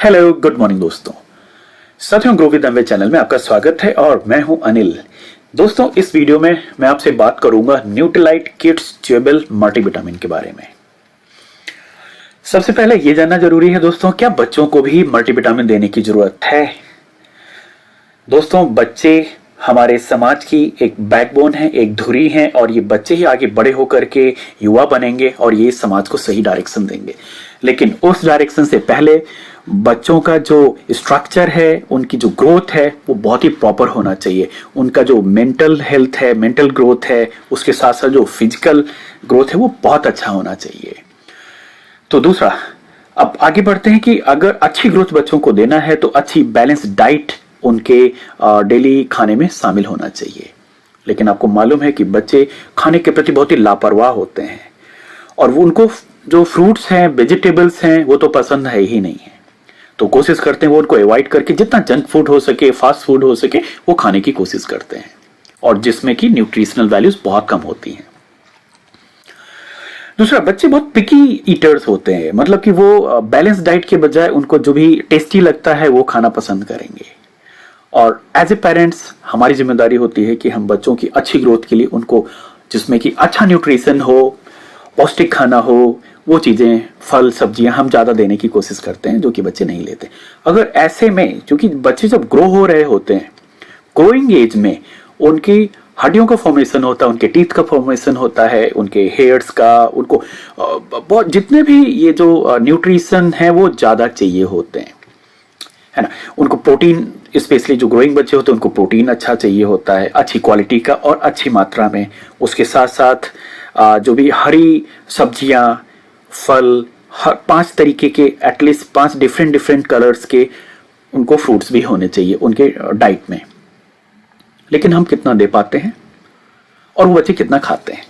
Hello, good morning दोस्तों। साथियों, grow with Amway channel में आपका स्वागत है और मैं हूं अनिल। दोस्तों, इस वीडियो में मैं आपसे बात करूंगा न्यूट्रीलाइट किड्स च्यूएबल मल्टीविटामिन के बारे में। सबसे पहले यह जानना जरूरी है दोस्तों, क्या बच्चों को भी मल्टीविटामिन देने की जरूरत है? दोस्तों, बच्चे हमारे समाज की एक बैकबोन है, एक धुरी है, और ये बच्चे ही आगे बड़े होकर के युवा बनेंगे और ये समाज को सही डायरेक्शन देंगे। लेकिन उस डायरेक्शन से पहले बच्चों का जो स्ट्रक्चर है, उनकी जो ग्रोथ है, वो बहुत ही प्रॉपर होना चाहिए। उनका जो मेंटल हेल्थ है, मेंटल ग्रोथ है, उसके साथ साथ जो फिजिकल ग्रोथ है, वो बहुत अच्छा होना चाहिए। तो दूसरा, अब आगे बढ़ते हैं कि अगर अच्छी ग्रोथ बच्चों को देना है तो अच्छी बैलेंस डाइट उनके डेली खाने में शामिल होना चाहिए। लेकिन आपको मालूम है कि बच्चे खाने के प्रति बहुत ही लापरवाह होते हैं और वो उनको जो फ्रूट्स हैं, वेजिटेबल्स हैं, वो तो पसंद है ही नहीं है। तो कोशिश करते हैं वो उनको अवॉइड करके जितना जंक फूड हो सके, फास्ट फूड हो सके, वो खाने की कोशिश करते हैं, और जिसमें कि न्यूट्रिशनल वैल्यूज बहुत कम होती हैं। दूसरा, बच्चे बहुत पिकी ईटर्स होते हैं, मतलब कि वो बैलेंस डाइट के बजाय उनको जो भी टेस्टी लगता है वो खाना पसंद करेंगे। और एज ए पेरेंट्स हमारी जिम्मेदारी होती है कि हम बच्चों की अच्छी ग्रोथ के लिए उनको, जिसमें कि अच्छा न्यूट्रिशन हो, पौष्टिक खाना हो, वो चीजें, फल सब्जियां हम ज्यादा देने की कोशिश करते हैं, जो कि बच्चे नहीं लेते। अगर ऐसे में, क्योंकि बच्चे जब ग्रो हो रहे होते हैं, ग्रोइंग एज में उनकी हड्डियों का फॉर्मेशन होता है, उनके टीथ का फॉर्मेशन होता है, उनके हेयर्स का, उनको बहुत जितने भी ये जो न्यूट्रिशन है वो ज्यादा चाहिए होते हैं, है ना। उनको प्रोटीन, स्पेशली जो ग्रोइंग बच्चे होते हैं, उनको प्रोटीन अच्छा चाहिए होता है, अच्छी क्वालिटी का और अच्छी मात्रा में। उसके साथ साथ जो भी हरी सब्जियां, फल, 5 तरीके के, एटलीस्ट 5 डिफरेंट कलर्स के उनको फ्रूट्स भी होने चाहिए उनके डाइट में। लेकिन हम कितना दे पाते हैं और वो बच्चे कितना खाते हैं?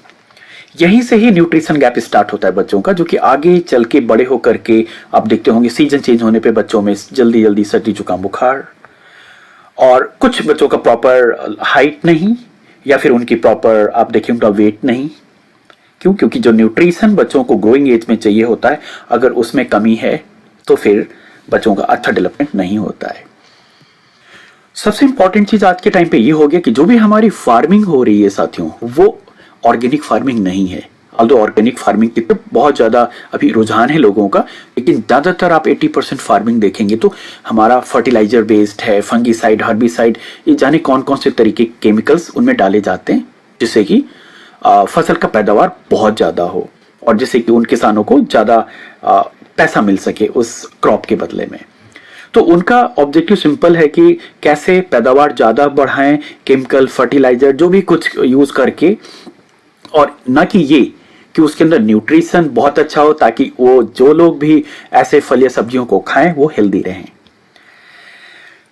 यहीं से ही न्यूट्रिशन गैप स्टार्ट होता है बच्चों का, जो कि आगे चल के बड़े होकर के आप देखते होंगे सीजन चेंज होने पे बच्चों में जल्दी जल्दी सर्दी जुकाम बुखार, और कुछ बच्चों का प्रॉपर हाइट नहीं, या फिर उनकी प्रॉपर आप देखिए उनका वेट नहीं। क्यों? क्योंकि जो न्यूट्रिशन बच्चों को ग्रोइंग एज में चाहिए होता है, अगर उसमें कमी है तो फिर बच्चों का अच्छा डेवलपमेंट नहीं होता है। सबसे इंपॉर्टेंट चीज आज के टाइम पे ये हो गया कि जो भी हमारी फार्मिंग हो रही है साथियों, वो ऑर्गेनिक फार्मिंग नहीं है। ऑल्दो ऑर्गेनिक फार्मिंग की तो बहुत ज्यादा अभी रुझान है लोगों का, लेकिन ज्यादातर आप 80% फार्मिंग देखेंगे तो हमारा फर्टिलाइजर बेस्ड है, फंगीसाइड, हर्बिसाइड, ये जाने कौन कौन से तरीके केमिकल्स उनमें डाले जाते हैं, जिससे कि फसल का पैदावार बहुत ज्यादा हो और जिससे कि उन किसानों को ज्यादा पैसा मिल सके उस क्रॉप के बदले में। तो उनका ऑब्जेक्टिव सिंपल है कि कैसे पैदावार ज्यादा बढ़ाएं, केमिकल, फर्टिलाइजर जो भी कुछ यूज करके, और न कि ये कि उसके अंदर न्यूट्रिशन बहुत अच्छा हो, ताकि वो जो लोग भी ऐसे फल या सब्जियों को खाएं वो हेल्दी रहें।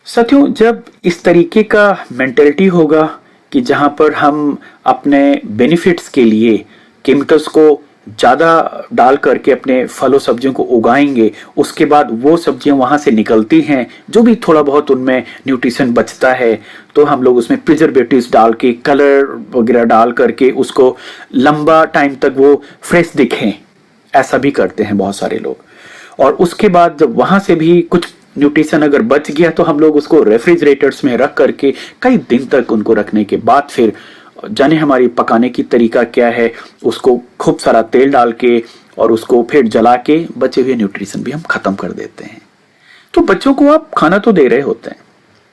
साथियों, जब इस तरीके का मेंटेलिटी होगा कि जहां पर हम अपने बेनिफिट्स के लिए केमिकल्स को ज्यादा डाल करके अपने फलों सब्जियों को उगाएंगे, उसके बाद वो सब्जियां वहां से निकलती हैं, जो भी थोड़ा बहुत उनमें न्यूट्रिशन बचता है, तो हम लोग उसमें प्रिजर्वेटिव्स डाल के, कलर वगैरह डाल करके उसको लंबा टाइम तक वो फ्रेश दिखें, ऐसा भी करते हैं बहुत सारे लोग। और उसके बाद जब वहां से भी कुछ न्यूट्रिशन अगर बच गया तो हम लोग उसको रेफ्रिजरेटर्स में रख करके कई दिन तक उनको रखने के बाद फिर जाने हमारी पकाने की तरीका क्या है, उसको खूब सारा तेल डाल के और उसको फिर जला के बचे हुए न्यूट्रिशन भी हम खत्म कर देते हैं। तो बच्चों को आप खाना तो दे रहे होते हैं,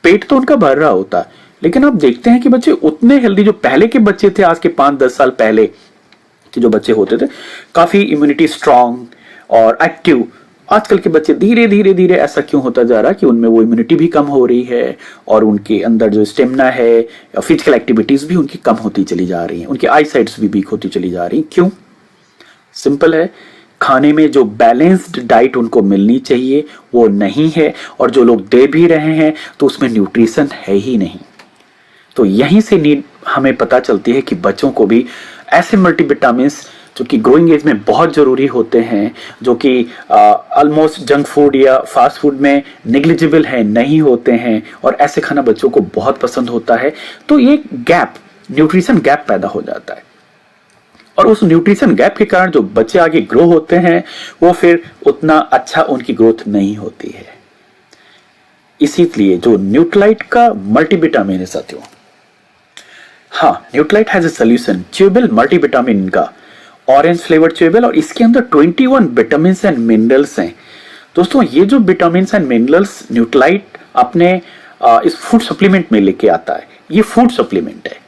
पेट तो उनका भर रहा होता है, लेकिन आप देखते हैं कि बच्चे उतने हेल्दी, जो पहले के बच्चे थे, आज के 5-10 साल पहले के जो बच्चे होते थे, काफी इम्यूनिटी स्ट्रांग और एक्टिव, आजकल के बच्चे धीरे धीरे धीरे ऐसा क्यों होता जा रहा है कि उनमें वो इम्यूनिटी भी कम हो रही है और उनके अंदर जो स्टेमिना है, फिजिकल एक्टिविटीज भी उनकी कम होती चली जा रही हैं, उनकी आई साइट्स भी वीक होती चली जा रही। क्यों? सिंपल है, खाने में जो बैलेंस्ड डाइट उनको मिलनी चाहिए वो नहीं है, और जो लोग दे भी रहे हैं तो उसमें न्यूट्रिशन है ही नहीं। तो यहीं से नीड हमें पता चलती है कि बच्चों को भी ऐसे मल्टीविटामिन्स जो कि ग्रोइंग एज में बहुत जरूरी होते हैं, जो कि ऑलमोस्ट जंक फूड या फास्ट फूड में नेग्लिजिबल है, नहीं होते हैं, और ऐसे खाना बच्चों को बहुत पसंद होता है। तो ये गैप, न्यूट्रिशन गैप पैदा हो जाता है, और उस न्यूट्रिशन गैप के कारण जो बच्चे आगे ग्रो होते हैं वो फिर उतना अच्छा उनकी ग्रोथ नहीं होती है। इसीलिए जो न्यूट्रालाइट का मल्टीविटामिन है साथियों, हाँ न्यूट्रालाइट हैज ए सोल्यूशन च्यूबेबल मल्टीविटामिन का ऑरेंज फ्लेवर च्यूबेबल, और इसके अंदर 21 विटामिन एंड मिनरल्स हैं। दोस्तों ये जो विटामिन एंड मिनरल्स न्यूट्रालाइट अपने इस फूड सप्लीमेंट में लेके आता है, ये फूड सप्लीमेंट है,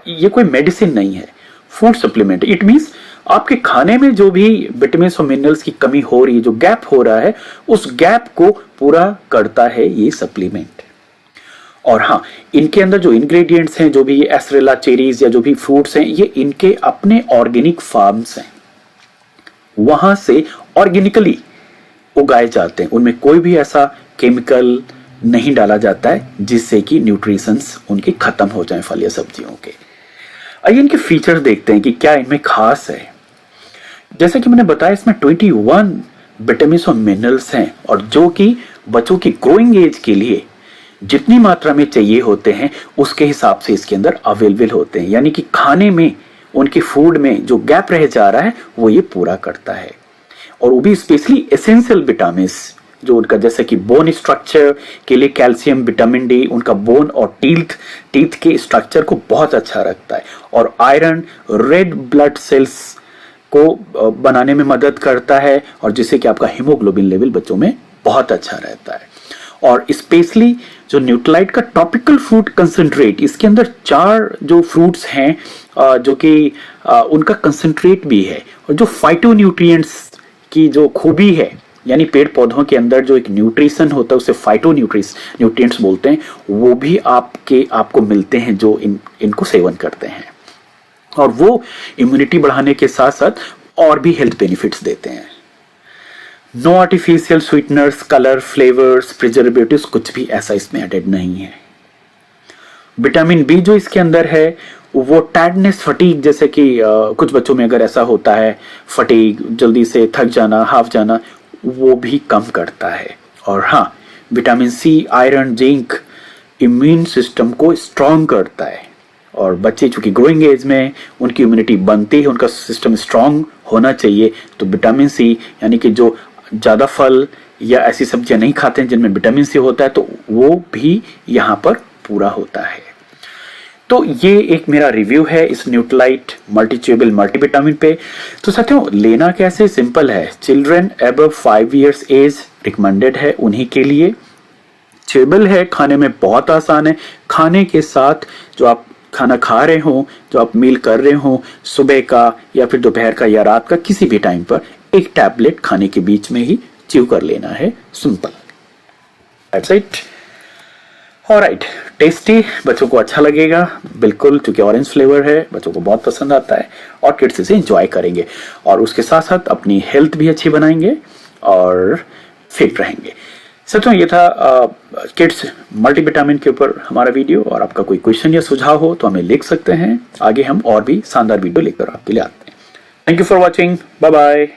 ये कोई मेडिसिन नहीं है, फूड सप्लीमेंट। इट मींस आपके खाने में जो भी विटामिन और मिनरल्स की कमी हो रही है, जो गैप हो रहा है, उस गैप को पूरा करता है ये सप्लीमेंट। और हाँ, इनके अंदर जो इंग्रेडिएंट्स हैं, जो भी एस्ट्रेला चेरीज या जो भी फ्रूट्स हैं, ये इनके अपने ऑर्गेनिक फार्म्स हैं, वहां से ऑर्गेनिकली उगाए जाते हैं, उनमें कोई भी ऐसा केमिकल नहीं डाला जाता है जिससे कि न्यूट्रिशंस उनके खत्म हो जाएं फल या सब्जियों के। आइए इनके फीचर्स देखते हैं कि क्या इनमें खास है। जैसे कि मैंने बताया, इसमें 21 विटामिन और मिनरल्स हैं, और जो कि बच्चों की ग्रोइंग एज के लिए जितनी मात्रा में चाहिए होते हैं उसके हिसाब से इसके अंदर अवेलेबल होते हैं, यानी कि खाने में उनके फूड में जो गैप रह जा रहा है वो ये पूरा करता है। और वो भी स्पेशली एसेंशियल विटामिन जो उनका, जैसे कि बोन स्ट्रक्चर के लिए कैल्शियम, विटामिन डी उनका बोन और टीथ के स्ट्रक्चर को बहुत अच्छा रखता है, और आयरन रेड ब्लड सेल्स को बनाने में मदद करता है, और जिससे कि आपका हीमोग्लोबिन लेवल बच्चों में बहुत अच्छा रहता है। और स्पेशली जो न्यूट्रालाइट का टॉपिकल फ्रूट कंसंट्रेट, इसके अंदर 4 जो फ्रूट्स हैं जो कि उनका कंसंट्रेट भी है, और जो फाइटोन्यूट्रिएंट्स की जो खूबी है, यानी पेड़ पौधों के अंदर जो एक न्यूट्रिशन होता है उसे फाइटोन्यूट्रिएंट्स बोलते हैं, वो भी आपको मिलते हैं जो इनको सेवन करते हैं, और वो इम्यूनिटी बढ़ाने के साथ साथ और भी हेल्थ बेनिफिट्स देते हैं। No artificial sweeteners, colour, flavours, preservatives, कुछ भी ऐसा इसमें एडेड नहीं है। विटामिन बी जो इसके अंदर है वो टायर्डनेस, फटीग, जैसे कि कुछ बच्चों में अगर ऐसा होता है फटीग, जल्दी से थक जाना, हाफ जाना, वो भी कम करता है। और हाँ, vitamin C, iron, zinc immune system को स्ट्रांग करता है, और बच्चे चूंकि ग्रोइंग एज में उनकी इम्यूनिटी बनती है, उनका सिस्टम स्ट्रांग होना चाहिए, तो विटामिन सी, यानी कि जो ज़्यादा फल या ऐसी सब्जियां नहीं खाते हैं जिनमें विटामिन सी होता है, तो वो भी यहाँ पर पूरा होता है। तो ये एक मेरा रिव्यू है इस न्यूट्रालाइट मल्टीच्यूबल मल्टीविटामिन पे। तो साथियों, लेना कैसे, सिंपल है, children above 5 years age recommended है, उन्हीं के लिए। च्यूबल है, खाने में बहुत आसान है, खाने के साथ जो आप खाना खा रहे हो, जो आप मील कर रहे हो, सुबह का या फिर दोपहर का या रात का, किसी भी टाइम पर एक टैबलेट खाने के बीच में ही च्यू कर लेना है, simple, that's it. Alright, tasty, बच्चों को अच्छा लगेगा बिल्कुल, क्योंकि ऑरेंज फ्लेवर है, बच्चों को बहुत पसंद आता है, और किड्स इसे एंजॉय करेंगे, और उसके साथ साथ अपनी हेल्थ भी अच्छी बनाएंगे और फिट रहेंगे। साथियों, ये था किड्स मल्टीविटामिन के ऊपर हमारा वीडियो, और आपका कोई क्वेश्चन या सुझाव हो तो हमें लिख सकते हैं, आगे हम और भी शानदार वीडियो लेकर आपके लिए आते हैं। Thank you for watching, bye bye.